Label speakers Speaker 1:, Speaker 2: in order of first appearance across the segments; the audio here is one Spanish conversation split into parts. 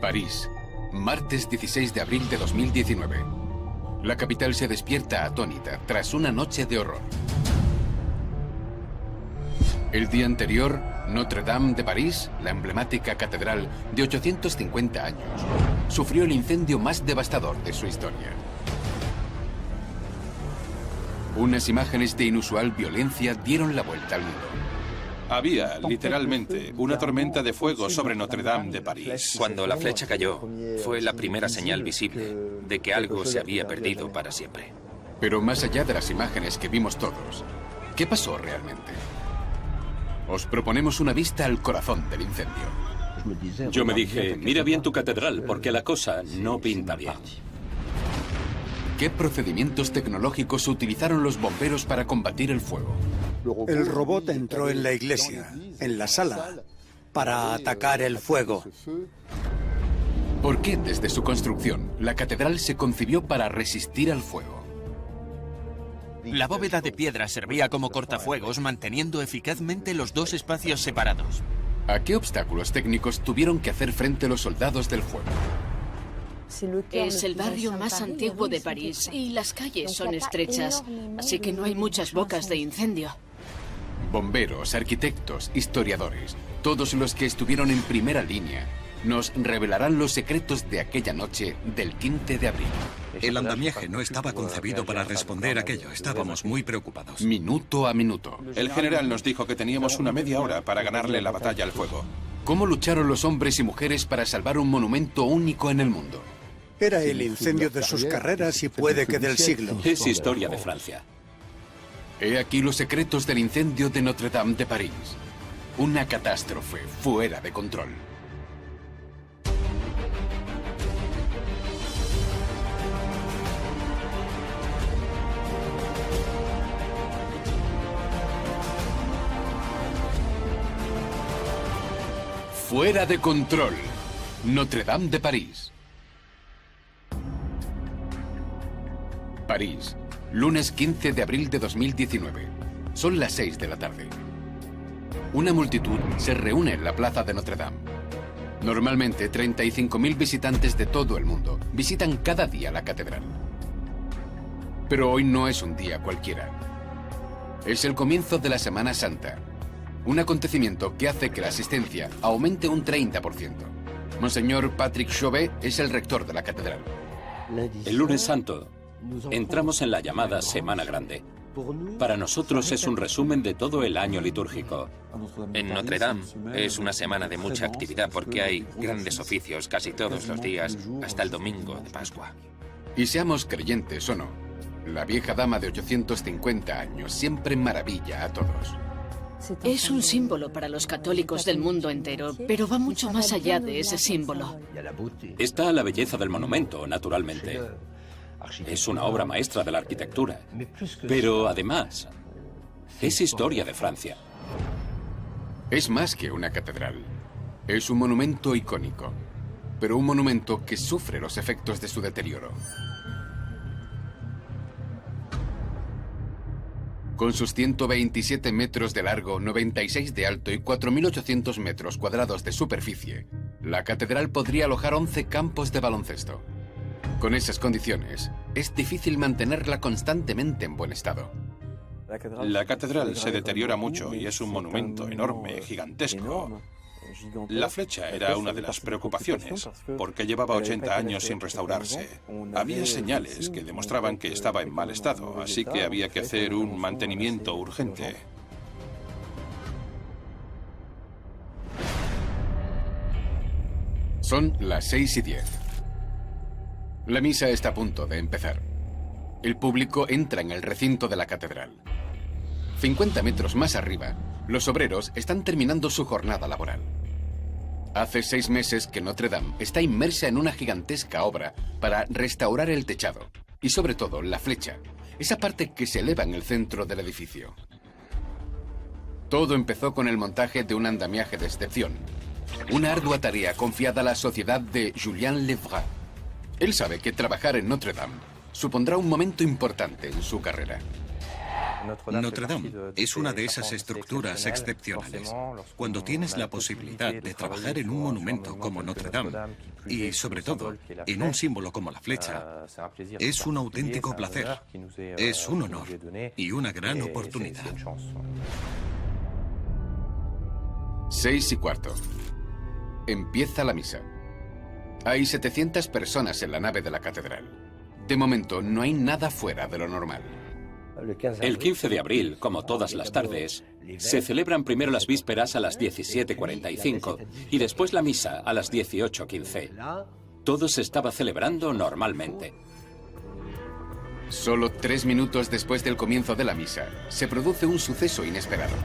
Speaker 1: París, martes 16 de abril de 2019. La capital se despierta atónita tras una noche de horror. El día anterior, Notre Dame de París, la emblemática catedral de 850 años, sufrió el incendio más devastador de su historia. Unas imágenes de inusual violencia dieron la vuelta al mundo.
Speaker 2: Había, literalmente, una tormenta de fuego sobre Notre Dame de París.
Speaker 3: Cuando la flecha cayó, fue la primera señal visible de que algo se había perdido para siempre.
Speaker 1: Pero más allá de las imágenes que vimos todos, ¿qué pasó realmente? Os proponemos una vista al corazón del incendio.
Speaker 4: Yo me dije, mira bien tu catedral, porque la cosa no pinta bien.
Speaker 1: ¿Qué procedimientos tecnológicos utilizaron los bomberos para combatir el fuego?
Speaker 5: El robot entró en la iglesia, en la sala, para atacar el fuego.
Speaker 1: ¿Por qué desde su construcción la catedral se concibió para resistir al fuego?
Speaker 6: La bóveda de piedra servía como cortafuegos, manteniendo eficazmente los dos espacios separados.
Speaker 1: ¿A qué obstáculos técnicos tuvieron que hacer frente los soldados del fuego?
Speaker 7: Es el barrio más antiguo de París y las calles son estrechas, así que no hay muchas bocas de incendio.
Speaker 1: Bomberos, arquitectos, historiadores, todos los que estuvieron en primera línea, nos revelarán los secretos de aquella noche del 15 de abril.
Speaker 8: El andamiaje no estaba concebido para responder a aquello. Estábamos muy preocupados.
Speaker 1: Minuto a minuto.
Speaker 2: El general nos dijo que teníamos una media hora para ganarle la batalla al fuego.
Speaker 1: ¿Cómo lucharon los hombres y mujeres para salvar un monumento único en el mundo?
Speaker 5: Era el incendio de sus carreras y puede que del siglo.
Speaker 4: Es historia de Francia.
Speaker 1: He aquí los secretos del incendio de Notre Dame de París. Una catástrofe fuera de control. Fuera de control. Notre Dame de París. París, lunes 15 de abril de 2019. Son las 6 de la tarde. Una multitud se reúne en la plaza de Notre Dame. Normalmente, 35.000 visitantes de todo el mundo visitan cada día la catedral. Pero hoy no es un día cualquiera. Es el comienzo de la Semana Santa. Un acontecimiento que hace que la asistencia aumente un 30%. Monseñor Patrick Chauvet es el rector de la catedral.
Speaker 4: El lunes santo entramos en la llamada Semana Grande. Para nosotros es un resumen de todo el año litúrgico.
Speaker 3: En Notre Dame es una semana de mucha actividad porque hay grandes oficios casi todos los días hasta el domingo de Pascua.
Speaker 1: Y seamos creyentes o no, la vieja dama de 850 años siempre maravilla a todos.
Speaker 7: Es un símbolo para los católicos del mundo entero, pero va mucho más allá de ese símbolo.
Speaker 4: Está la belleza del monumento, naturalmente. Es una obra maestra de la arquitectura. Pero además, es historia de Francia.
Speaker 1: Es más que una catedral. Es un monumento icónico, pero un monumento que sufre los efectos de su deterioro. Con sus 127 metros de largo, 96 de alto y 4.800 metros cuadrados de superficie, la catedral podría alojar 11 campos de baloncesto. Con esas condiciones, es difícil mantenerla constantemente en buen estado.
Speaker 2: La catedral se deteriora mucho y es un monumento enorme, gigantesco. La flecha era una de las preocupaciones, porque llevaba 80 años sin restaurarse. Había señales que demostraban que estaba en mal estado, así que había que hacer un mantenimiento urgente.
Speaker 1: Son las 6:10. La misa está a punto de empezar. El público entra en el recinto de la catedral. 50 metros más arriba, los obreros están terminando su jornada laboral. Hace 6 meses que Notre Dame está inmersa en una gigantesca obra para restaurar el techado y sobre todo la flecha, esa parte que se eleva en el centro del edificio. Todo empezó con el montaje de un andamiaje de excepción, una ardua tarea confiada a la sociedad de Julien Levray. Él sabe que trabajar en Notre Dame supondrá un momento importante en su carrera.
Speaker 8: Notre Dame es una de esas estructuras excepcionales. Cuando tienes la posibilidad de trabajar en un monumento como Notre Dame, y sobre todo en un símbolo como la flecha, es un auténtico placer, es un honor y una gran oportunidad.
Speaker 1: 6:15. Empieza la misa. Hay 700 personas en la nave de la catedral. De momento, no hay nada fuera de lo normal.
Speaker 4: El 15 de abril, como todas las tardes, se celebran primero las vísperas a las 17:45 y después la misa a las 18:15. Todo se estaba celebrando normalmente.
Speaker 1: Solo 3 minutos después del comienzo de la misa, se produce un suceso inesperado.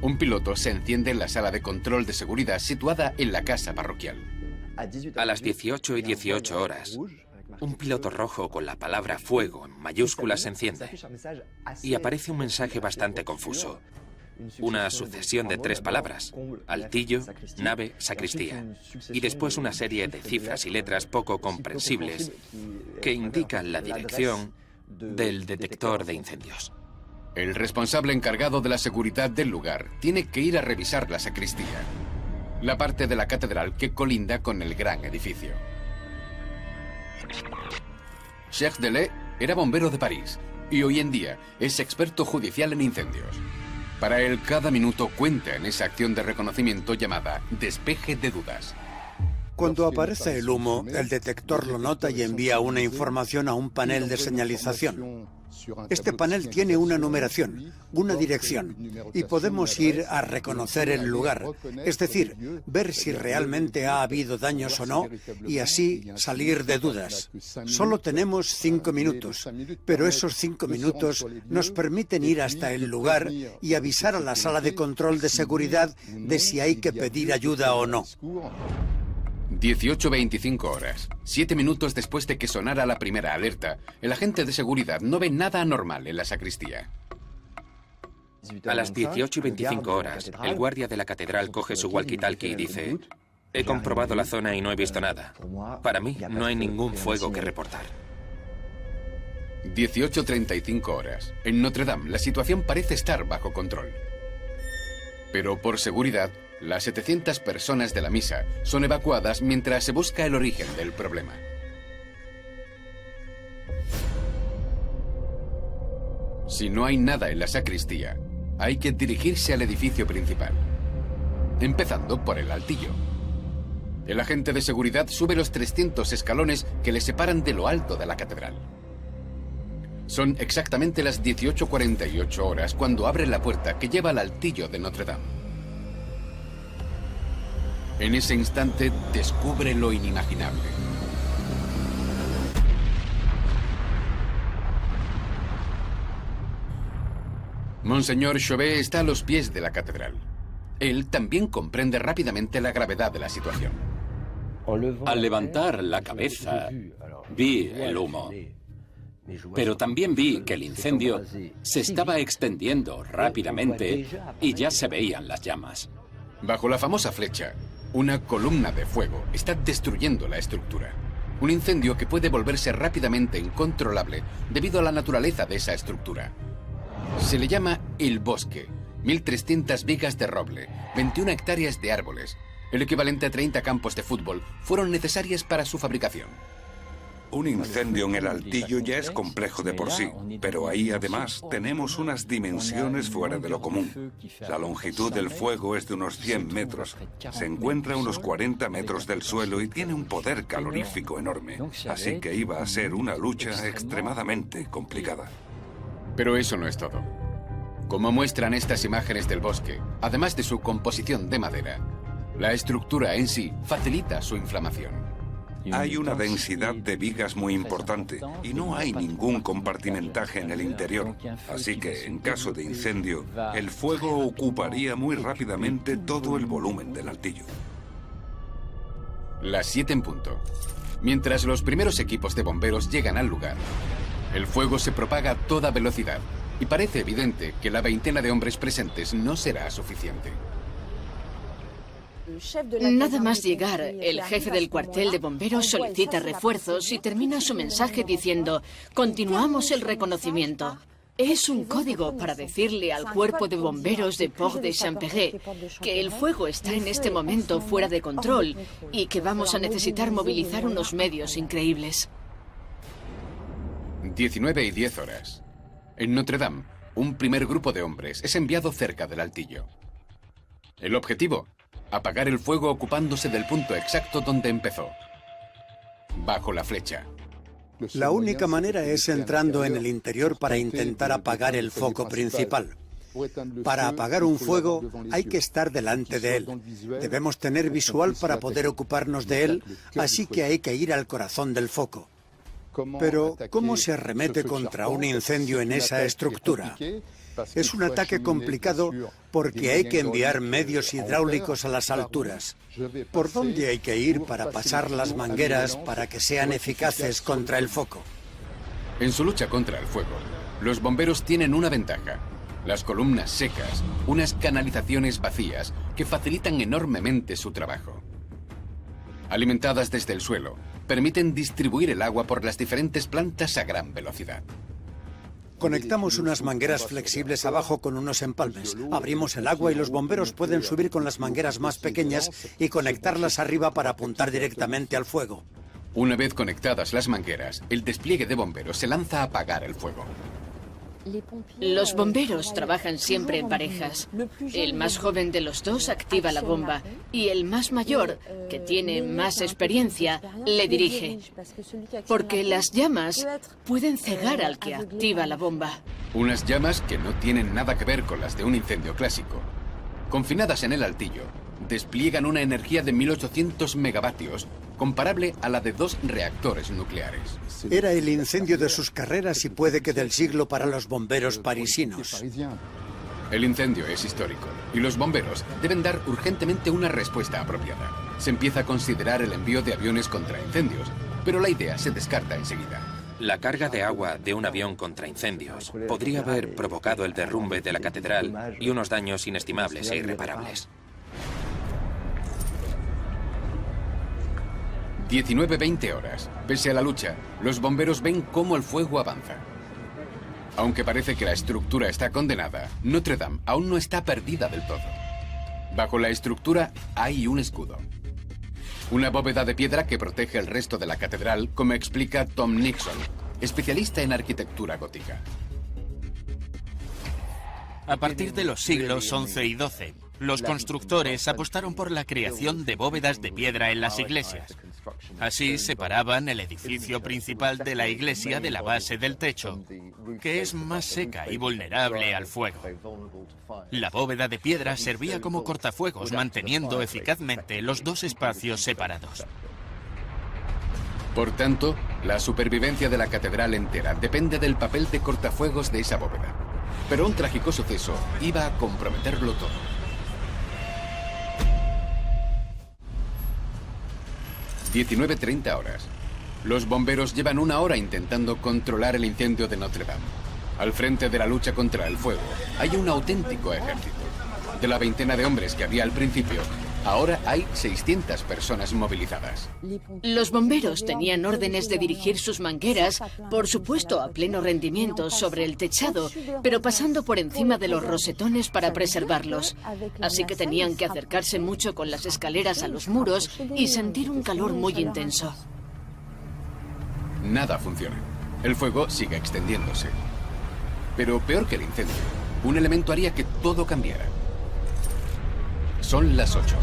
Speaker 1: Un piloto se enciende en la sala de control de seguridad situada en la casa parroquial.
Speaker 3: A las 18:18 horas, un piloto rojo con la palabra fuego en mayúsculas se enciende y aparece un mensaje bastante confuso. Una sucesión de 3 palabras: altillo, nave, sacristía. Y después una serie de cifras y letras poco comprensibles que indican la dirección del detector de incendios.
Speaker 1: El responsable encargado de la seguridad del lugar tiene que ir a revisar la sacristía, la parte de la catedral que colinda con el gran edificio. Jacques Delay era bombero de París y hoy en día es experto judicial en incendios. Para él, cada minuto cuenta en esa acción de reconocimiento llamada despeje de dudas.
Speaker 5: Cuando aparece el humo, el detector lo nota y envía una información a un panel de señalización. Este panel tiene una numeración, una dirección, y podemos ir a reconocer el lugar, es decir, ver si realmente ha habido daños o no, y así salir de dudas. Solo tenemos 5 minutos, pero esos 5 minutos nos permiten ir hasta el lugar y avisar a la sala de control de seguridad de si hay que pedir ayuda o no.
Speaker 1: 18:25 horas. 7 minutos después de que sonara la primera alerta, el agente de seguridad no ve nada anormal en la sacristía.
Speaker 3: A las 18:25 horas, el guardia de la catedral coge su walkie-talkie y dice: he comprobado la zona y no he visto nada. Para mí, no hay ningún fuego que reportar.
Speaker 1: 18:35 horas. En Notre Dame, la situación parece estar bajo control. Pero por seguridad, las 700 personas de la misa son evacuadas mientras se busca el origen del problema. Si no hay nada en la sacristía, hay que dirigirse al edificio principal, empezando por el altillo. El agente de seguridad sube los 300 escalones que le separan de lo alto de la catedral. Son exactamente las 18:48 horas cuando abre la puerta que lleva al altillo de Notre Dame. En ese instante descubre lo inimaginable. Monseñor Chauvet está a los pies de la catedral. Él también comprende rápidamente la gravedad de la situación.
Speaker 4: Al levantar la cabeza, vi el humo. Pero también vi que el incendio se estaba extendiendo rápidamente y ya se veían las llamas.
Speaker 1: Bajo la famosa flecha, una columna de fuego está destruyendo la estructura. Un incendio que puede volverse rápidamente incontrolable debido a la naturaleza de esa estructura. Se le llama el bosque. 1.300 vigas de roble, 21 hectáreas de árboles, el equivalente a 30 campos de fútbol, fueron necesarias para su fabricación.
Speaker 9: Un incendio en el altillo ya es complejo de por sí, pero ahí además tenemos unas dimensiones fuera de lo común. La longitud del fuego es de unos 100 metros, se encuentra a unos 40 metros del suelo y tiene un poder calorífico enorme, así que iba a ser una lucha extremadamente complicada.
Speaker 1: Pero eso no es todo. Como muestran estas imágenes del bosque, además de su composición de madera, la estructura en sí facilita su inflamación.
Speaker 9: Hay una densidad de vigas muy importante y no hay ningún compartimentaje en el interior. Así que, en caso de incendio, el fuego ocuparía muy rápidamente todo el volumen del altillo.
Speaker 1: Las 7 en punto. Mientras los primeros equipos de bomberos llegan al lugar, el fuego se propaga a toda velocidad y parece evidente que la veintena de hombres presentes no será suficiente.
Speaker 7: Nada más llegar, el jefe del cuartel de bomberos solicita refuerzos y termina su mensaje diciendo: continuamos el reconocimiento. Es un código para decirle al cuerpo de bomberos de Port-de-Champéret que el fuego está en este momento fuera de control y que vamos a necesitar movilizar unos medios increíbles.
Speaker 1: 19:10 horas. En Notre Dame, un primer grupo de hombres es enviado cerca del altillo. El objetivo: apagar el fuego ocupándose del punto exacto donde empezó. Bajo la flecha.
Speaker 5: La única manera es entrando en el interior para intentar apagar el foco principal. Para apagar un fuego hay que estar delante de él. Debemos tener visual para poder ocuparnos de él, así que hay que ir al corazón del foco. Pero, ¿cómo se arremete contra un incendio en esa estructura? Es un ataque complicado porque hay que enviar medios hidráulicos a las alturas. ¿Por dónde hay que ir para pasar las mangueras para que sean eficaces contra el foco?
Speaker 1: En su lucha contra el fuego, los bomberos tienen una ventaja: las columnas secas, unas canalizaciones vacías que facilitan enormemente su trabajo. Alimentadas desde el suelo, permiten distribuir el agua por las diferentes plantas a gran velocidad.
Speaker 5: Conectamos unas mangueras flexibles abajo con unos empalmes. Abrimos el agua y los bomberos pueden subir con las mangueras más pequeñas y conectarlas arriba para apuntar directamente al fuego.
Speaker 1: Una vez conectadas las mangueras, el despliegue de bomberos se lanza a apagar el fuego.
Speaker 7: Los bomberos trabajan siempre en parejas. El más joven de los dos activa la bomba y el más mayor, que tiene más experiencia, le dirige. Porque las llamas pueden cegar al que activa la bomba.
Speaker 1: Unas llamas que no tienen nada que ver con las de un incendio clásico. Confinadas en el altillo, despliegan una energía de 1800 megavatios, comparable a la de 2 reactores nucleares.
Speaker 5: Era el incendio de sus carreras y puede que del siglo para los bomberos parisinos.
Speaker 1: El incendio es histórico y los bomberos deben dar urgentemente una respuesta apropiada. Se empieza a considerar el envío de aviones contra incendios, pero la idea se descarta enseguida.
Speaker 3: La carga de agua de un avión contra incendios podría haber provocado el derrumbe de la catedral y unos daños inestimables e irreparables.
Speaker 1: 19:20 horas. Pese a la lucha, los bomberos ven cómo el fuego avanza. Aunque parece que la estructura está condenada, Notre Dame aún no está perdida del todo. Bajo la estructura hay un escudo. Una bóveda de piedra que protege el resto de la catedral, como explica Tom Nixon, especialista en arquitectura gótica.
Speaker 6: A partir de los siglos XI y XII, los constructores apostaron por la creación de bóvedas de piedra en las iglesias. Así separaban el edificio principal de la iglesia de la base del techo, que es más seca y vulnerable al fuego. La bóveda de piedra servía como cortafuegos, manteniendo eficazmente los dos espacios separados.
Speaker 1: Por tanto, la supervivencia de la catedral entera depende del papel de cortafuegos de esa bóveda. Pero un trágico suceso iba a comprometerlo todo. 19:30 horas. Los bomberos llevan 1 hora intentando controlar el incendio de Notre Dame. Al frente de la lucha contra el fuego hay un auténtico ejército. De la veintena de hombres que había al principio, ahora hay 600 personas movilizadas.
Speaker 7: Los bomberos tenían órdenes de dirigir sus mangueras, por supuesto a pleno rendimiento, sobre el techado, pero pasando por encima de los rosetones para preservarlos. Así que tenían que acercarse mucho con las escaleras a los muros y sentir un calor muy intenso.
Speaker 1: Nada funciona. El fuego sigue extendiéndose. Pero peor que el incendio, un elemento haría que todo cambiara. Son las 8.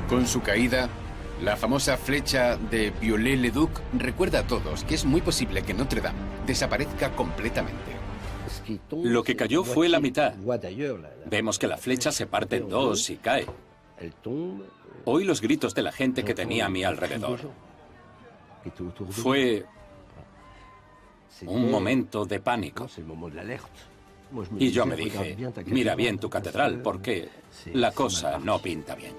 Speaker 1: Con su caída, la famosa flecha de Viollet-le-Duc recuerda a todos que es muy posible que Notre Dame desaparezca completamente.
Speaker 4: Lo que cayó fue la mitad. Vemos que la flecha se parte en dos y cae. Oí los gritos de la gente que tenía a mi alrededor. Fue un momento de pánico. Y yo me dije, mira bien tu catedral, porque la cosa no pinta bien.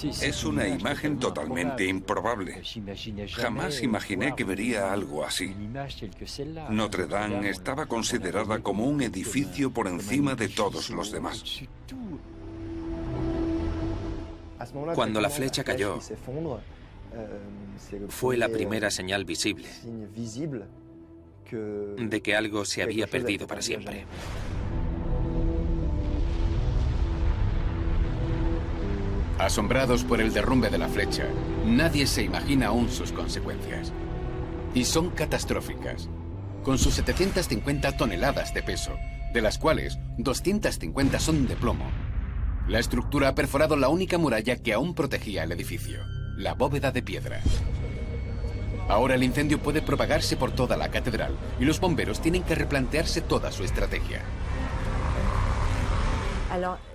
Speaker 9: Es una imagen totalmente improbable. Jamás imaginé que vería algo así. Notre Dame estaba considerada como un edificio por encima de todos los demás.
Speaker 3: Cuando la flecha cayó, fue la primera señal visible de que algo se había perdido para siempre.
Speaker 1: Asombrados por el derrumbe de la flecha, nadie se imagina aún sus consecuencias. Y son catastróficas, con sus 750 toneladas de peso, de las cuales 250 son de plomo. La estructura ha perforado la única muralla que aún protegía el edificio, la bóveda de piedra. Ahora el incendio puede propagarse por toda la catedral y los bomberos tienen que replantearse toda su estrategia.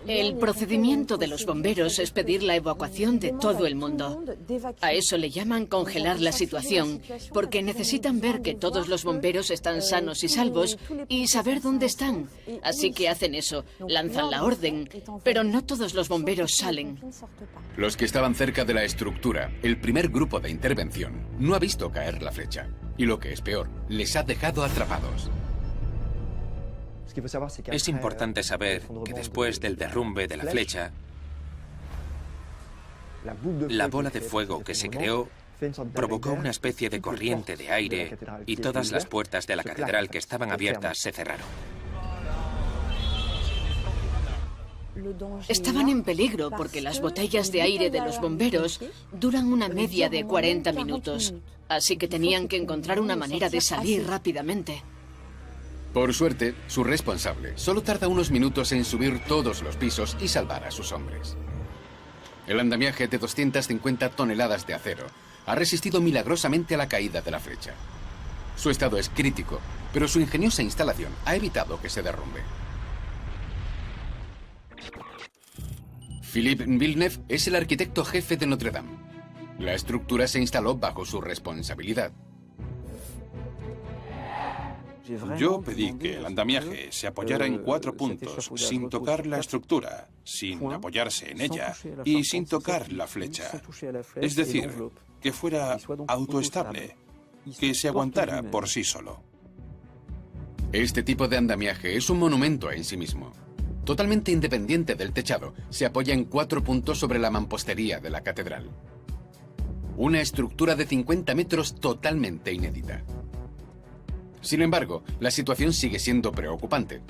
Speaker 7: El procedimiento de los bomberos es pedir la evacuación de todo el mundo. A eso le llaman congelar la situación, porque necesitan ver que todos los bomberos están sanos y salvos y saber dónde están. Así que hacen eso, lanzan la orden, pero no todos los bomberos salen.
Speaker 1: Los que estaban cerca de la estructura, el primer grupo de intervención, no ha visto caer la flecha. Y lo que es peor, les ha dejado atrapados.
Speaker 3: Es importante saber que después del derrumbe de la flecha, la bola de fuego que se creó provocó una especie de corriente de aire y todas las puertas de la catedral que estaban abiertas se cerraron.
Speaker 7: Estaban en peligro porque las botellas de aire de los bomberos duran una media de 40 minutos, así que tenían que encontrar una manera de salir rápidamente.
Speaker 1: Por suerte, su responsable solo tarda unos minutos en subir todos los pisos y salvar a sus hombres. El andamiaje de 250 toneladas de acero ha resistido milagrosamente a la caída de la flecha. Su estado es crítico, pero su ingeniosa instalación ha evitado que se derrumbe. Philippe Villeneuve es el arquitecto jefe de Notre Dame. La estructura se instaló bajo su responsabilidad.
Speaker 2: Yo pedí que el andamiaje se apoyara en 4 puntos, sin tocar la estructura, sin apoyarse en ella y sin tocar la flecha. Es decir, que fuera autoestable, que se aguantara por sí solo.
Speaker 1: Este tipo de andamiaje es un monumento en sí mismo. Totalmente independiente del techado, se apoya en 4 puntos sobre la mampostería de la catedral. Una estructura de 50 metros totalmente inédita. Sin embargo, la situación sigue siendo preocupante.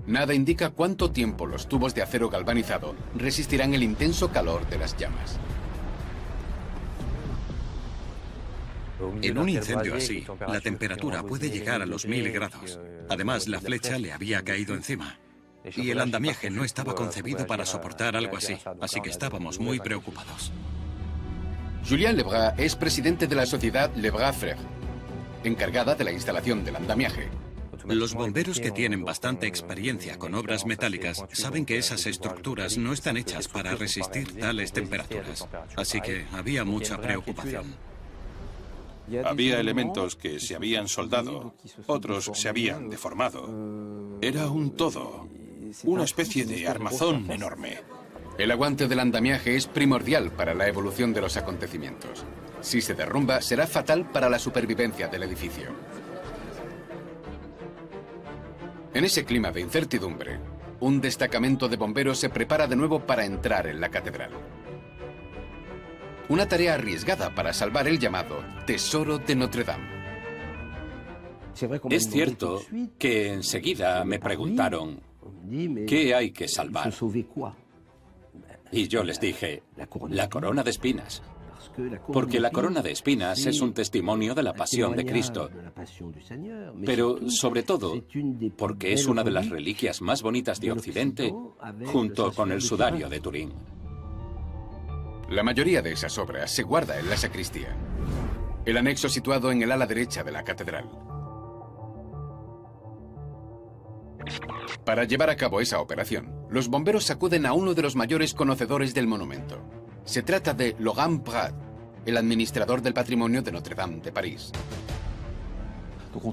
Speaker 1: Nada indica cuánto tiempo los tubos de acero galvanizado resistirán el intenso calor de las llamas.
Speaker 8: En un incendio así, la temperatura puede llegar a los 1000 grados. Además, la flecha le había caído encima. Y el andamiaje no estaba concebido para soportar algo así, así que estábamos muy preocupados.
Speaker 1: Julien Lebras es presidente de la sociedad Lebras Frères, encargada de la instalación del andamiaje.
Speaker 8: Los bomberos que tienen bastante experiencia con obras metálicas saben que esas estructuras no están hechas para resistir tales temperaturas, así que había mucha preocupación.
Speaker 2: Había elementos que se habían soldado, otros se habían deformado. Era un todo, una especie de armazón enorme.
Speaker 1: El aguante del andamiaje es primordial para la evolución de los acontecimientos. Si se derrumba, será fatal para la supervivencia del edificio. En ese clima de incertidumbre, un destacamento de bomberos se prepara de nuevo para entrar en la catedral. Una tarea arriesgada para salvar el llamado Tesoro de Notre Dame.
Speaker 4: Es cierto que enseguida me preguntaron, ¿qué hay que salvar? Y yo les dije, la corona de espinas. Porque la corona de espinas es un testimonio de la pasión de Cristo, pero sobre todo porque es una de las reliquias más bonitas de Occidente, junto con el sudario de Turín.
Speaker 1: La mayoría de esas obras se guarda en la sacristía, el anexo situado en el ala derecha de la catedral. Para llevar a cabo esa operación, los bomberos acuden a uno de los mayores conocedores del monumento. Se trata de Laurent Prat, el administrador del patrimonio de Notre Dame de París.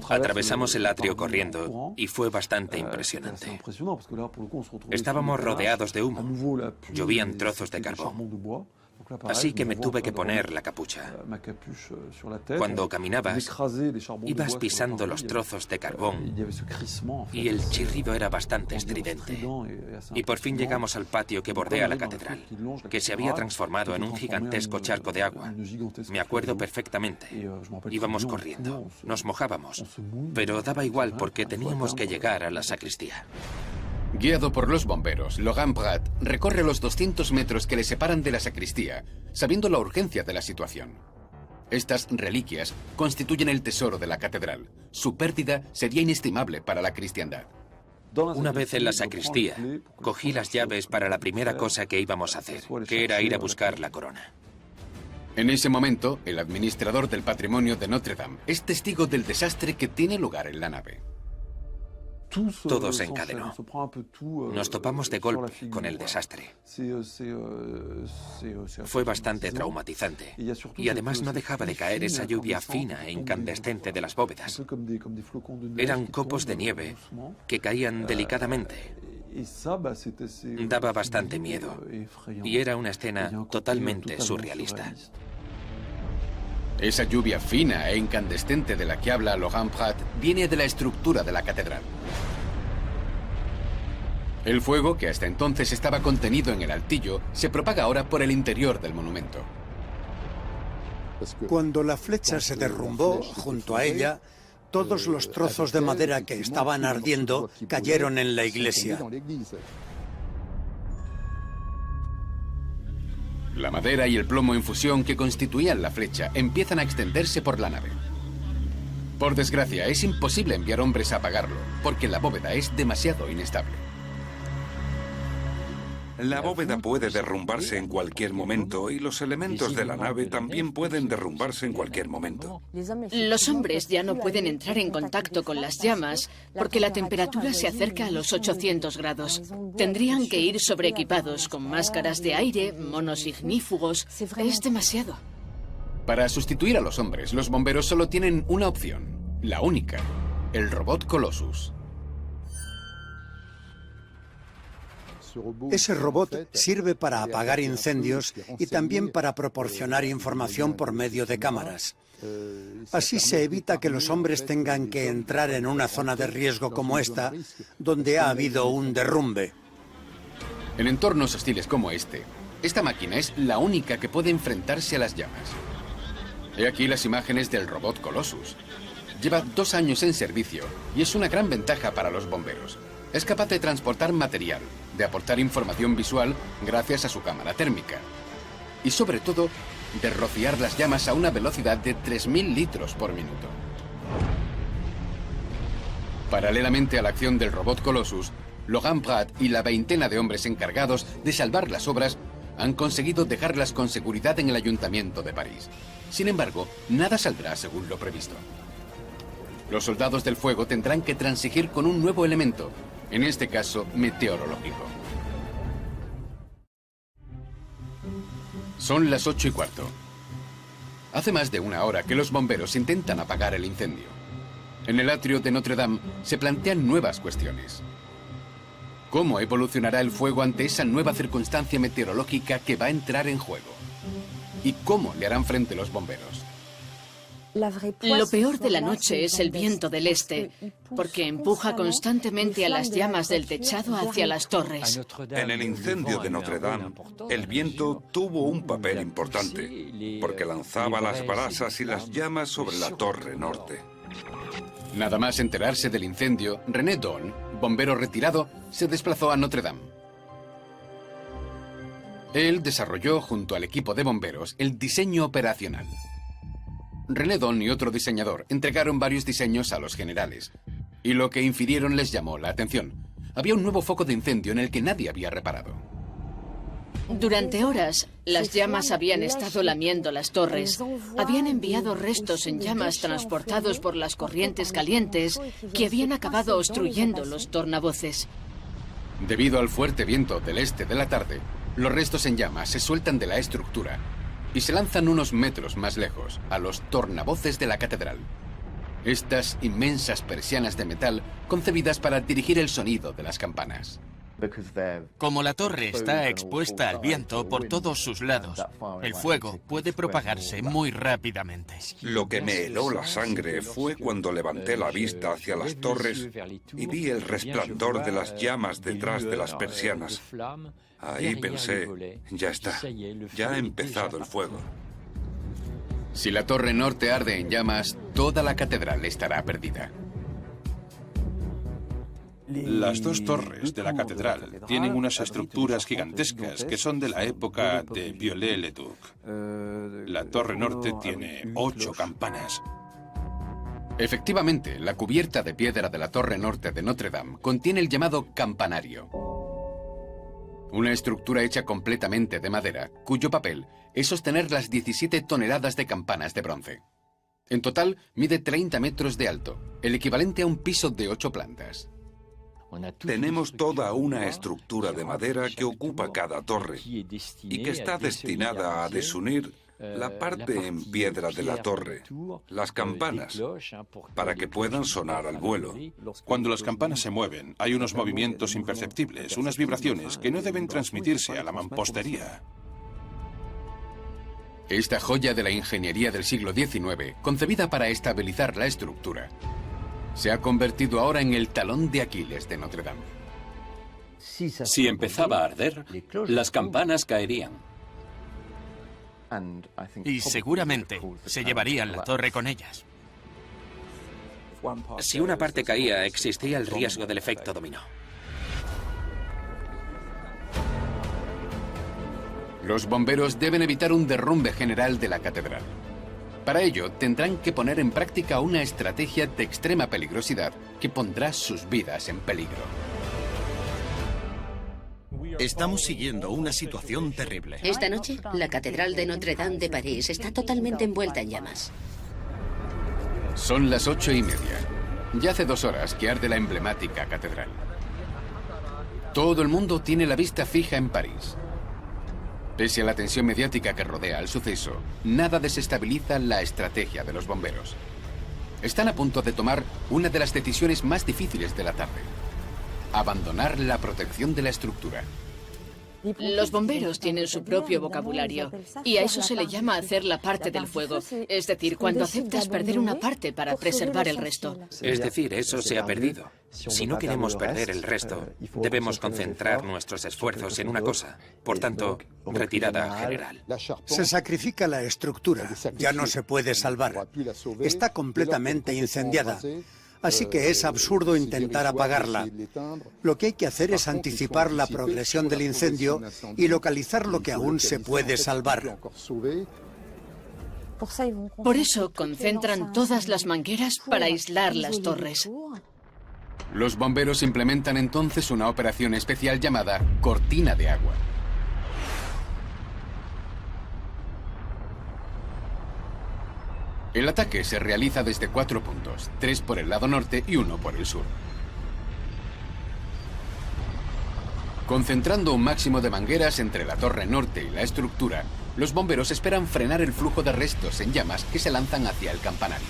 Speaker 3: Atravesamos el atrio corriendo y fue bastante impresionante. Estábamos rodeados de humo. Llovían trozos de carbón. así que me tuve que poner la capucha. Cuando caminabas, ibas pisando los trozos de carbón y el chirrido era bastante estridente. Y por fin llegamos al patio que bordea la catedral, que se había transformado en un gigantesco charco de agua. Me acuerdo perfectamente. Íbamos corriendo, nos mojábamos, pero daba igual porque teníamos que llegar a la sacristía.
Speaker 1: Guiado por los bomberos, Logan Prat recorre los 200 metros que le separan de la sacristía, sabiendo la urgencia de la situación. Estas reliquias constituyen el tesoro de la catedral. Su pérdida sería inestimable para la cristiandad.
Speaker 3: Una vez en la sacristía, cogí las llaves para la primera cosa que íbamos a hacer, que era ir a buscar la corona.
Speaker 1: En ese momento, el administrador del patrimonio de Notre Dame es testigo del desastre que tiene lugar en la nave.
Speaker 3: Todo se encadenó. Nos topamos de golpe con el desastre. Fue bastante traumatizante. Y además no dejaba de caer esa lluvia fina e incandescente de las bóvedas. Eran copos de nieve que caían delicadamente. Daba bastante miedo. Y era una escena totalmente surrealista.
Speaker 1: Esa lluvia fina e incandescente de la que habla Logan Prat viene de la estructura de la catedral. El fuego, que hasta entonces estaba contenido en el altillo, se propaga ahora por el interior del monumento.
Speaker 5: Cuando la flecha se derrumbó, junto a ella, todos los trozos de madera que estaban ardiendo cayeron en la iglesia.
Speaker 1: La madera y el plomo en fusión que constituían la flecha empiezan a extenderse por la nave. Por desgracia, es imposible enviar hombres a apagarlo, porque la bóveda es demasiado inestable.
Speaker 9: La bóveda puede derrumbarse en cualquier momento y los elementos de la nave también pueden derrumbarse en cualquier momento.
Speaker 7: Los hombres ya no pueden entrar en contacto con las llamas porque la temperatura se acerca a los 800 grados. Tendrían que ir sobreequipados con máscaras de aire, monos ignífugos. Es demasiado.
Speaker 1: Para sustituir a los hombres, los bomberos solo tienen una opción, la única, el robot Colossus.
Speaker 5: Ese robot sirve para apagar incendios y también para proporcionar información por medio de cámaras. Así se evita que los hombres tengan que entrar en una zona de riesgo como esta, donde ha habido un derrumbe.
Speaker 1: En entornos hostiles como este, esta máquina es la única que puede enfrentarse a las llamas. He aquí las imágenes del robot Colossus. Lleva 2 años en servicio y es una gran ventaja para los bomberos. Es capaz de transportar material, de aportar información visual gracias a su cámara térmica. Y sobre todo, de rociar las llamas a una velocidad de 3000 litros por minuto. Paralelamente a la acción del robot Colossus, Logan Prat y la veintena de hombres encargados de salvar las obras han conseguido dejarlas con seguridad en el Ayuntamiento de París. Sin embargo, nada saldrá según lo previsto. Los soldados del fuego tendrán que transigir con un nuevo elemento, en este caso meteorológico. Son las 8:15. Hace más de 1 hora que los bomberos intentan apagar el incendio. En el atrio de Notre Dame se plantean nuevas cuestiones. ¿Cómo evolucionará el fuego ante esa nueva circunstancia meteorológica que va a entrar en juego? ¿Y cómo le harán frente los bomberos?
Speaker 7: Lo peor de la noche es el viento del este, porque empuja constantemente a las llamas del techado hacia las torres.
Speaker 9: En el incendio de Notre Dame, el viento tuvo un papel importante, porque lanzaba las brasas y las llamas sobre la torre norte.
Speaker 1: Nada más enterarse del incendio, René Don, bombero retirado, se desplazó a Notre Dame. Él desarrolló, junto al equipo de bomberos, el diseño operacional. René Don y otro diseñador entregaron varios diseños a los generales, y lo que infirieron les llamó la atención. Había un nuevo foco de incendio en el que nadie había reparado.
Speaker 7: Durante horas, las llamas habían estado lamiendo las torres. Habían enviado restos en llamas transportados por las corrientes calientes que habían acabado obstruyendo los tornavoces.
Speaker 1: Debido al fuerte viento del este de la tarde, los restos en llamas se sueltan de la estructura y se lanzan unos metros más lejos, a los tornavoces de la catedral. Estas inmensas persianas de metal concebidas para dirigir el sonido de las campanas.
Speaker 6: Como la torre está expuesta al viento por todos sus lados, el fuego puede propagarse muy rápidamente.
Speaker 9: Lo que me heló la sangre fue cuando levanté la vista hacia las torres y vi el resplandor de las llamas detrás de las persianas. Ahí pensé, ya está, ya ha empezado el fuego.
Speaker 1: Si la torre norte arde en llamas, toda la catedral estará perdida.
Speaker 2: Las dos torres de la catedral tienen unas estructuras gigantescas que son de la época de Viollet-le-Duc. La torre norte tiene 8 campanas.
Speaker 1: Efectivamente, la cubierta de piedra de la torre norte de Notre Dame contiene el llamado campanario. Una estructura hecha completamente de madera, cuyo papel es sostener las 17 toneladas de campanas de bronce. En total, mide 30 metros de alto, el equivalente a un piso de 8 plantas.
Speaker 9: Tenemos toda una estructura de madera que ocupa cada torre y que está destinada a desunir la parte en piedra de la torre, las campanas, para que puedan sonar al vuelo.
Speaker 2: Cuando las campanas se mueven, hay unos movimientos imperceptibles, unas vibraciones que no deben transmitirse a la mampostería.
Speaker 1: Esta joya de la ingeniería del siglo XIX, concebida para estabilizar la estructura, se ha convertido ahora en el talón de Aquiles de Notre Dame.
Speaker 4: Si empezaba a arder, las campanas caerían.
Speaker 6: Y seguramente se llevarían la torre con ellas.
Speaker 3: Si una parte caía, existía el riesgo del efecto dominó.
Speaker 1: Los bomberos deben evitar un derrumbe general de la catedral. Para ello, tendrán que poner en práctica una estrategia de extrema peligrosidad que pondrá sus vidas en peligro.
Speaker 8: Estamos siguiendo una situación terrible.
Speaker 10: Esta noche, la Catedral de Notre Dame de París está totalmente envuelta en llamas.
Speaker 1: Son las 8:30. Ya hace 2 horas que arde la emblemática catedral. Todo el mundo tiene la vista fija en París. Pese a la tensión mediática que rodea al suceso, nada desestabiliza la estrategia de los bomberos. Están a punto de tomar una de las decisiones más difíciles de la tarde: abandonar la protección de la estructura.
Speaker 7: Los bomberos tienen su propio vocabulario y a eso se le llama hacer la parte del fuego. Es decir, cuando aceptas perder una parte para preservar el resto.
Speaker 3: Es decir, eso se ha perdido. Si no queremos perder el resto, debemos concentrar nuestros esfuerzos en una cosa. Por tanto, retirada general.
Speaker 5: Se sacrifica la estructura, ya no se puede salvar. Está completamente incendiada. Así que es absurdo intentar apagarla. Lo que hay que hacer es anticipar la progresión del incendio y localizar lo que aún se puede salvar.
Speaker 7: Por eso concentran todas las mangueras para aislar las torres.
Speaker 1: Los bomberos implementan entonces una operación especial llamada cortina de agua. El ataque se realiza desde 4 puntos, 3 por el lado norte y 1 por el sur. Concentrando un máximo de mangueras entre la torre norte y la estructura, los bomberos esperan frenar el flujo de restos en llamas que se lanzan hacia el campanario.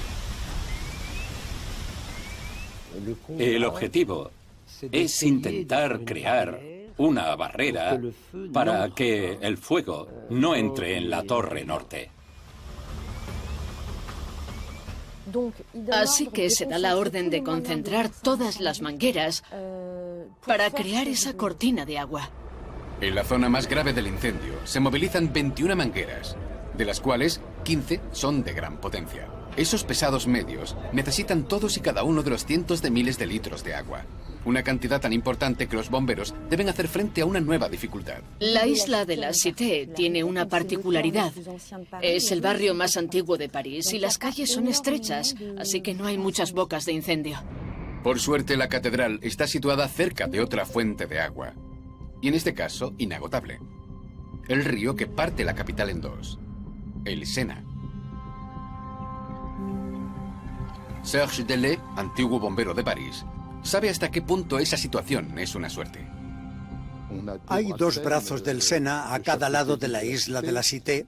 Speaker 4: El objetivo es intentar crear una barrera para que el fuego no entre en la torre norte.
Speaker 7: Así que se da la orden de concentrar todas las mangueras para crear esa cortina de agua.
Speaker 1: En la zona más grave del incendio se movilizan 21 mangueras, de las cuales 15 son de gran potencia. Esos pesados medios necesitan todos y cada uno de los cientos de miles de litros de agua. Una cantidad tan importante que los bomberos deben hacer frente a una nueva dificultad.
Speaker 7: La isla de la Cité tiene una particularidad. Es el barrio más antiguo de París y las calles son estrechas, así que no hay muchas bocas de incendio.
Speaker 1: Por suerte, la catedral está situada cerca de otra fuente de agua, y en este caso, inagotable. El río que parte la capital en dos, el Sena. Serge Delay, antiguo bombero de París, sabe hasta qué punto esa situación es una suerte.
Speaker 5: Hay 2 brazos del Sena a cada lado de la isla de la Cité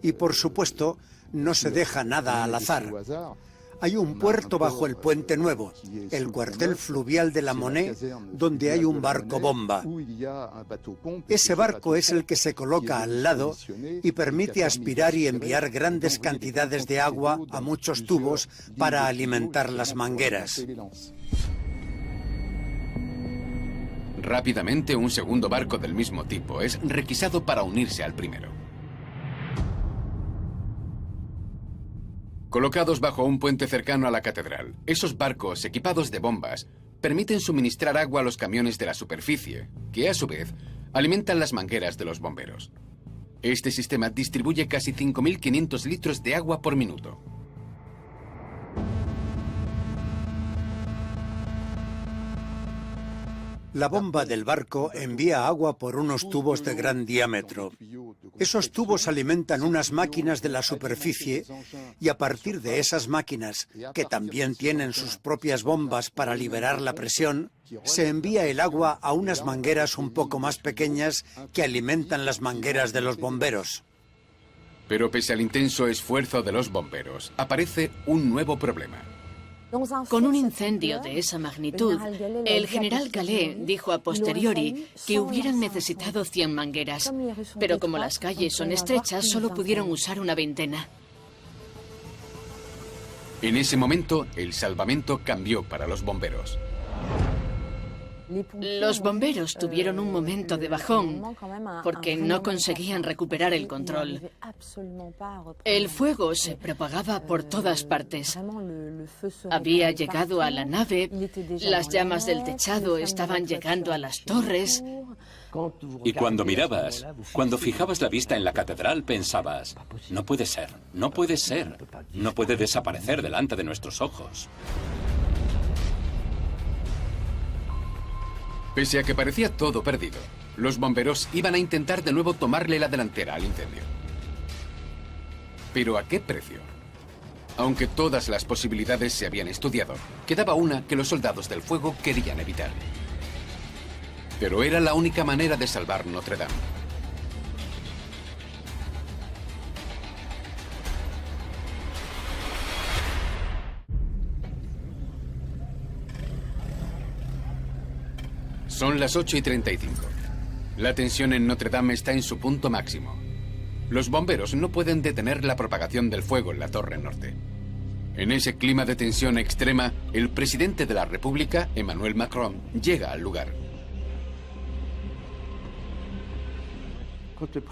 Speaker 5: y, por supuesto, no se deja nada al azar. Hay un puerto bajo el puente nuevo, el cuartel fluvial de la Monnaie, donde hay un barco bomba. Ese barco es el que se coloca al lado y permite aspirar y enviar grandes cantidades de agua a muchos tubos para alimentar las mangueras.
Speaker 1: Rápidamente, un segundo barco del mismo tipo es requisado para unirse al primero. Colocados bajo un puente cercano a la catedral, esos barcos equipados de bombas permiten suministrar agua a los camiones de la superficie, que a su vez alimentan las mangueras de los bomberos. Este sistema distribuye casi 5.500 litros de agua por minuto.
Speaker 5: La bomba del barco envía agua por unos tubos de gran diámetro. Esos tubos alimentan unas máquinas de la superficie y a partir de esas máquinas, que también tienen sus propias bombas para liberar la presión, se envía el agua a unas mangueras un poco más pequeñas que alimentan las mangueras de los bomberos.
Speaker 1: Pero pese al intenso esfuerzo de los bomberos, aparece un nuevo problema.
Speaker 7: Con un incendio de esa magnitud, el general Gallet dijo a posteriori que hubieran necesitado 100 mangueras, pero como las calles son estrechas, solo pudieron usar una veintena.
Speaker 1: En ese momento, el salvamento cambió para los bomberos.
Speaker 7: Los bomberos tuvieron un momento de bajón porque no conseguían recuperar el control. El fuego se propagaba por todas partes. Había llegado a la nave, las llamas del techado estaban llegando a las torres.
Speaker 4: Y cuando mirabas, cuando fijabas la vista en la catedral, pensabas, no puede ser, no puede ser, no puede desaparecer delante de nuestros ojos.
Speaker 1: Pese a que parecía todo perdido, los bomberos iban a intentar de nuevo tomarle la delantera al incendio. ¿Pero a qué precio? Aunque todas las posibilidades se habían estudiado, quedaba una que los soldados del fuego querían evitar. Pero era la única manera de salvar Notre Dame. Son las 8:35. La tensión en Notre Dame está en su punto máximo. Los bomberos no pueden detener la propagación del fuego en la torre norte. En ese clima de tensión extrema, el presidente de la República, Emmanuel Macron, llega al lugar.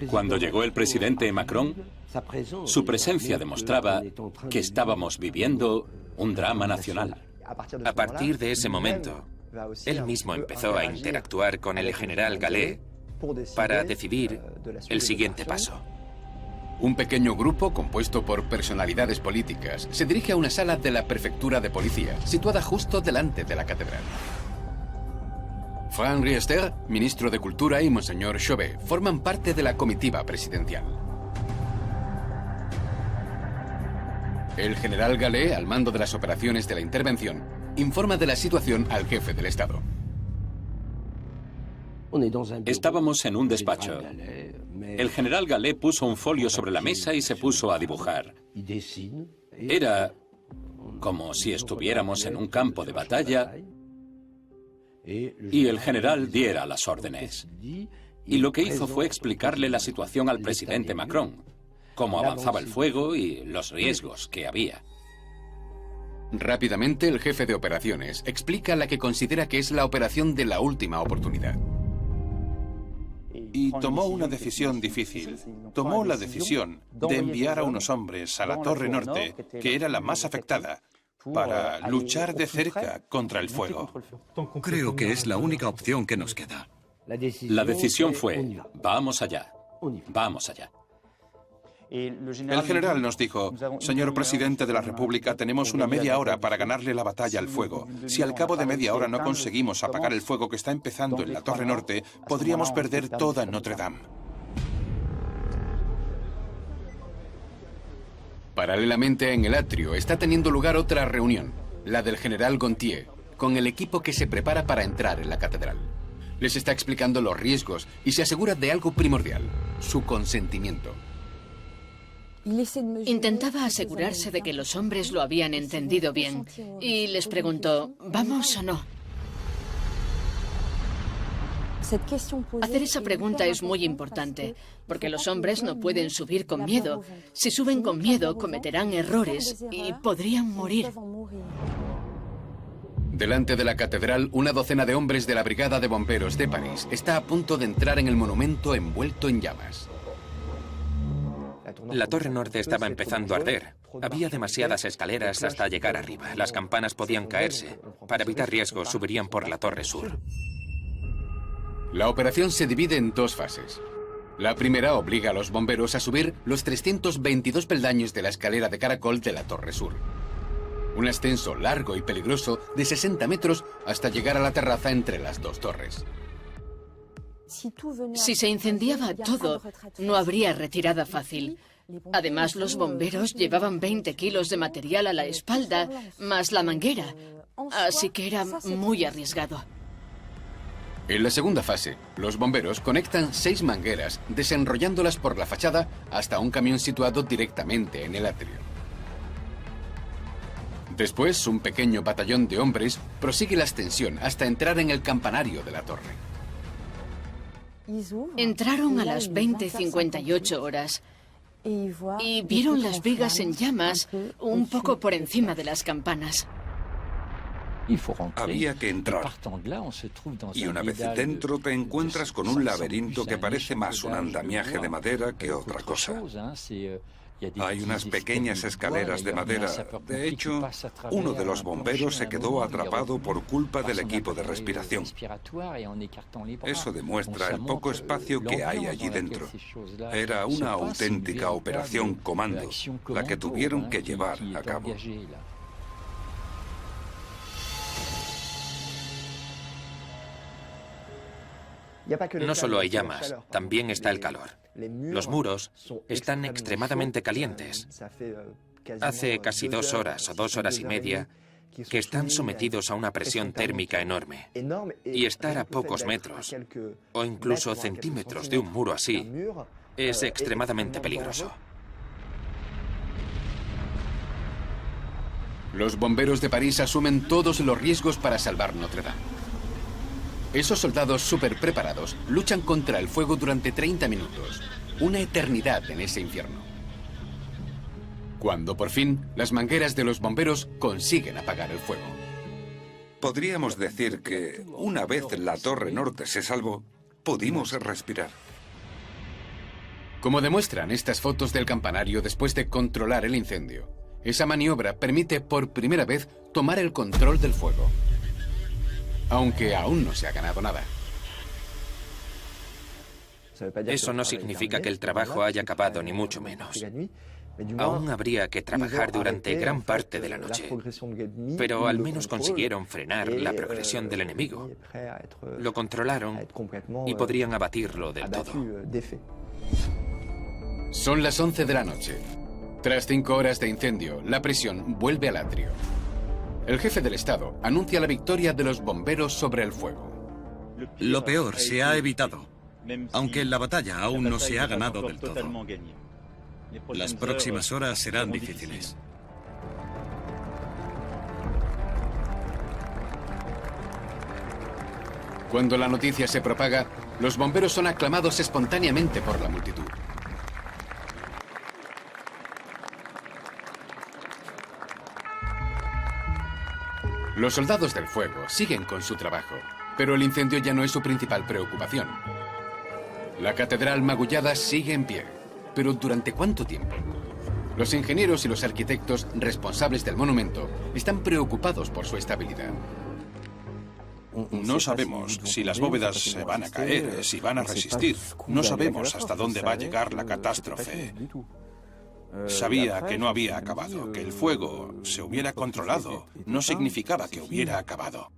Speaker 4: Cuando llegó el presidente Macron, su presencia demostraba que estábamos viviendo un drama nacional.
Speaker 3: A partir de ese momento, él mismo empezó a interactuar con el general Gallet para decidir el siguiente paso.
Speaker 1: Un pequeño grupo compuesto por personalidades políticas se dirige a una sala de la prefectura de policía, situada justo delante de la catedral. Franck Riester, ministro de Cultura, y Monseñor Chauvet forman parte de la comitiva presidencial. El general Gallet, al mando de las operaciones de la intervención, informa de la situación al jefe del Estado.
Speaker 4: Estábamos en un despacho. El general Gallet puso un folio sobre la mesa y se puso a dibujar. Era como si estuviéramos en un campo de batalla y el general diera las órdenes. Y lo que hizo fue explicarle la situación al presidente Macron, cómo avanzaba el fuego y los riesgos que había.
Speaker 1: Rápidamente, el jefe de operaciones explica la que considera que es la operación de la última oportunidad.
Speaker 2: Y tomó una decisión difícil. Tomó la decisión de enviar a unos hombres a la Torre Norte, que era la más afectada, para luchar de cerca contra el fuego.
Speaker 8: Creo que es la única opción que nos queda.
Speaker 4: La decisión fue, vamos allá, vamos allá.
Speaker 2: El general nos dijo, señor presidente de la República, tenemos una media hora para ganarle la batalla al fuego. Si al cabo de media hora no conseguimos apagar el fuego que está empezando en la Torre Norte, podríamos perder toda Notre Dame.
Speaker 1: Paralelamente, en el atrio está teniendo lugar otra reunión, la del general Gontier, con el equipo que se prepara para entrar en la catedral. Les está explicando los riesgos y se asegura de algo primordial, su consentimiento.
Speaker 7: Intentaba asegurarse de que los hombres lo habían entendido bien y les preguntó, ¿vamos o no? Hacer esa pregunta es muy importante, porque los hombres no pueden subir con miedo. Si suben con miedo, cometerán errores y podrían morir.
Speaker 1: Delante de la catedral, una docena de hombres de la Brigada de Bomberos de París está a punto de entrar en el monumento envuelto en llamas.
Speaker 3: La torre norte estaba empezando a arder. Había demasiadas escaleras hasta llegar arriba. Las campanas podían caerse. Para evitar riesgos, subirían por la torre sur.
Speaker 1: La operación se divide en dos fases. La primera obliga a los bomberos a subir los 322 peldaños de la escalera de caracol de la torre sur. Un ascenso largo y peligroso de 60 metros hasta llegar a la terraza entre las dos torres.
Speaker 7: Si se incendiaba todo, no habría retirada fácil. Además, los bomberos llevaban 20 kilos de material a la espalda, más la manguera. Así que era muy arriesgado.
Speaker 1: En la segunda fase, los bomberos conectan 6 mangueras, desenrollándolas por la fachada hasta un camión situado directamente en el atrio. Después, un pequeño batallón de hombres prosigue la ascensión hasta entrar en el campanario de la torre.
Speaker 7: Entraron a las 20:58 horas y vieron las vigas en llamas un poco por encima de las campanas.
Speaker 9: Había que entrar. Y una vez dentro te encuentras con un laberinto que parece más un andamiaje de madera que otra cosa. Hay unas pequeñas escaleras de madera. De hecho, uno de los bomberos se quedó atrapado por culpa del equipo de respiración. Eso demuestra el poco espacio que hay allí dentro. Era una auténtica operación comando, la que tuvieron que llevar a cabo.
Speaker 3: No solo hay llamas, también está el calor. Los muros están extremadamente calientes. Hace casi 2 horas o 2 horas y media que están sometidos a una presión térmica enorme. Y estar a pocos metros o incluso centímetros de un muro así es extremadamente peligroso.
Speaker 1: Los bomberos de París asumen todos los riesgos para salvar Notre Dame. Esos soldados súper preparados luchan contra el fuego durante 30 minutos, una eternidad en ese infierno. Cuando por fin las mangueras de los bomberos consiguen apagar el fuego.
Speaker 9: Podríamos decir que una vez la torre norte se salvó, pudimos respirar.
Speaker 1: Como demuestran estas fotos del campanario después de controlar el incendio, esa maniobra permite por primera vez tomar el control del fuego. Aunque aún no se ha ganado nada.
Speaker 3: Eso no significa que el trabajo haya acabado, ni mucho menos. Aún habría que trabajar durante gran parte de la noche, pero al menos consiguieron frenar la progresión del enemigo. Lo controlaron y podrían abatirlo del todo.
Speaker 1: Son las 11 de la noche. Tras 5 horas de incendio, la presión vuelve al atrio. El jefe del Estado anuncia la victoria de los bomberos sobre el fuego.
Speaker 8: Lo peor se ha evitado, aunque la batalla aún no se ha ganado del todo. Las próximas horas serán difíciles.
Speaker 1: Cuando la noticia se propaga, los bomberos son aclamados espontáneamente por la multitud. Los soldados del fuego siguen con su trabajo, pero el incendio ya no es su principal preocupación. La catedral magullada sigue en pie, pero ¿durante cuánto tiempo? Los ingenieros y los arquitectos responsables del monumento están preocupados por su estabilidad.
Speaker 2: No sabemos si las bóvedas se van a caer, si van a resistir. No sabemos hasta dónde va a llegar la catástrofe. Sabía que no había acabado, que el fuego se hubiera controlado. No significaba que hubiera acabado.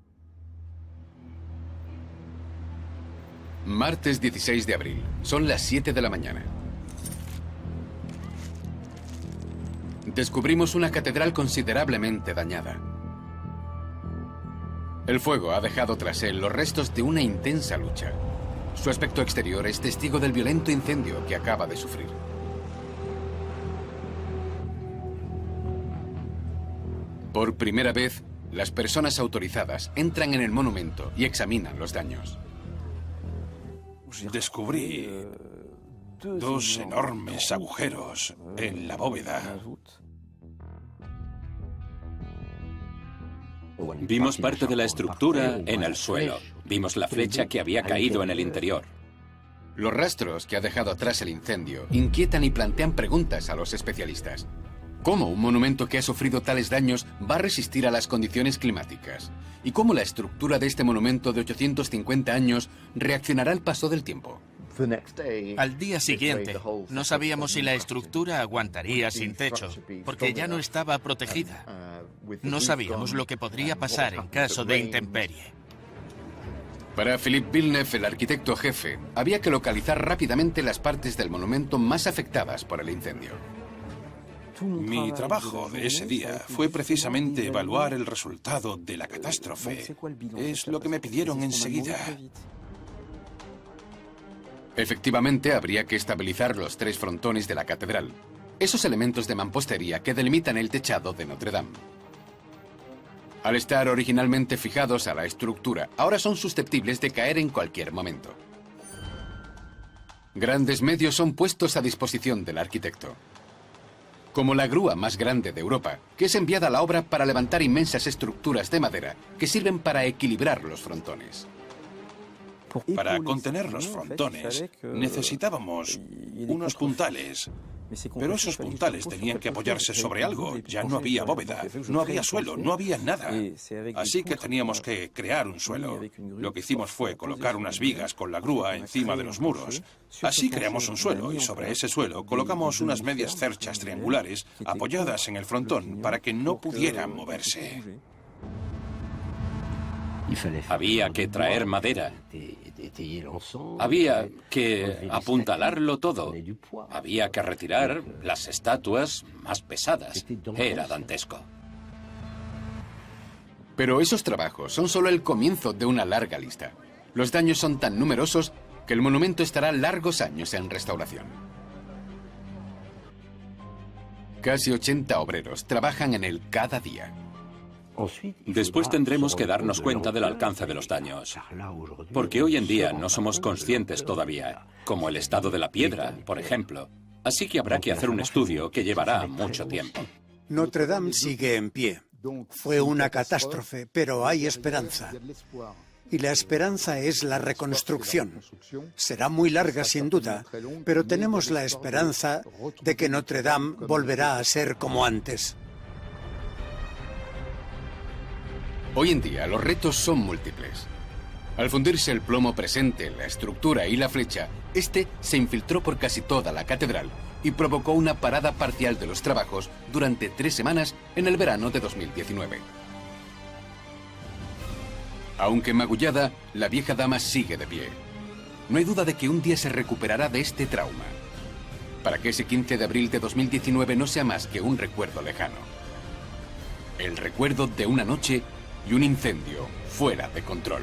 Speaker 1: Martes 16 de abril. Son las 7 de la mañana. Descubrimos una catedral considerablemente dañada. El fuego ha dejado tras él los restos de una intensa lucha. Su aspecto exterior es testigo del violento incendio que acaba de sufrir. Por primera vez, las personas autorizadas entran en el monumento y examinan los daños.
Speaker 2: Descubrí 2 enormes agujeros en la bóveda.
Speaker 4: Vimos parte de la estructura en el suelo. Vimos la flecha que había caído en el interior.
Speaker 1: Los rastros que ha dejado atrás el incendio inquietan y plantean preguntas a los especialistas. ¿Cómo un monumento que ha sufrido tales daños va a resistir a las condiciones climáticas? ¿Y cómo la estructura de este monumento de 850 años reaccionará al paso del tiempo?
Speaker 6: Al día siguiente, no sabíamos si la estructura aguantaría sin techo, porque ya no estaba protegida. No sabíamos lo que podría pasar en caso de intemperie.
Speaker 1: Para Philippe Villeneuve, el arquitecto jefe, había que localizar rápidamente las partes del monumento más afectadas por el incendio.
Speaker 2: Mi trabajo de ese día fue precisamente evaluar el resultado de la catástrofe. Es lo que me pidieron enseguida.
Speaker 1: Efectivamente, habría que estabilizar los 3 frontones de la catedral, esos elementos de mampostería que delimitan el techado de Notre Dame. Al estar originalmente fijados a la estructura, ahora son susceptibles de caer en cualquier momento. Grandes medios son puestos a disposición del arquitecto, como la grúa más grande de Europa, que es enviada a la obra para levantar inmensas estructuras de madera que sirven para equilibrar los frontones.
Speaker 2: Para contener los frontones necesitábamos unos puntales, pero esos puntales tenían que apoyarse sobre algo. Ya no había bóveda, no había suelo, no había nada. Así que teníamos que crear un suelo. Lo que hicimos fue colocar unas vigas con la grúa encima de los muros. Así creamos un suelo y sobre ese suelo colocamos unas medias cerchas triangulares apoyadas en el frontón para que no pudieran moverse.
Speaker 4: Había que traer madera. Había que apuntalarlo todo. Había que retirar las estatuas más pesadas. Era dantesco.
Speaker 1: Pero esos trabajos son solo el comienzo de una larga lista. Los daños son tan numerosos que el monumento estará largos años en restauración. Casi 80 obreros trabajan en él cada día.
Speaker 4: Después tendremos que darnos cuenta del alcance de los daños, porque hoy en día no somos conscientes todavía, como el estado de la piedra, por ejemplo. Así que habrá que hacer un estudio que llevará mucho tiempo.
Speaker 5: Notre Dame sigue en pie. Fue una catástrofe, pero hay esperanza. Y la esperanza es la reconstrucción. Será muy larga sin duda, pero tenemos la esperanza de que Notre Dame volverá a ser como antes.
Speaker 1: Hoy en día los retos son múltiples. Al fundirse el plomo presente en la estructura y la flecha, este se infiltró por casi toda la catedral y provocó una parada parcial de los trabajos durante 3 semanas en el verano de 2019. Aunque magullada, la vieja dama sigue de pie. No hay duda de que un día se recuperará de este trauma, para que ese 15 de abril de 2019 no sea más que un recuerdo lejano. El recuerdo de una noche y un incendio fuera de control.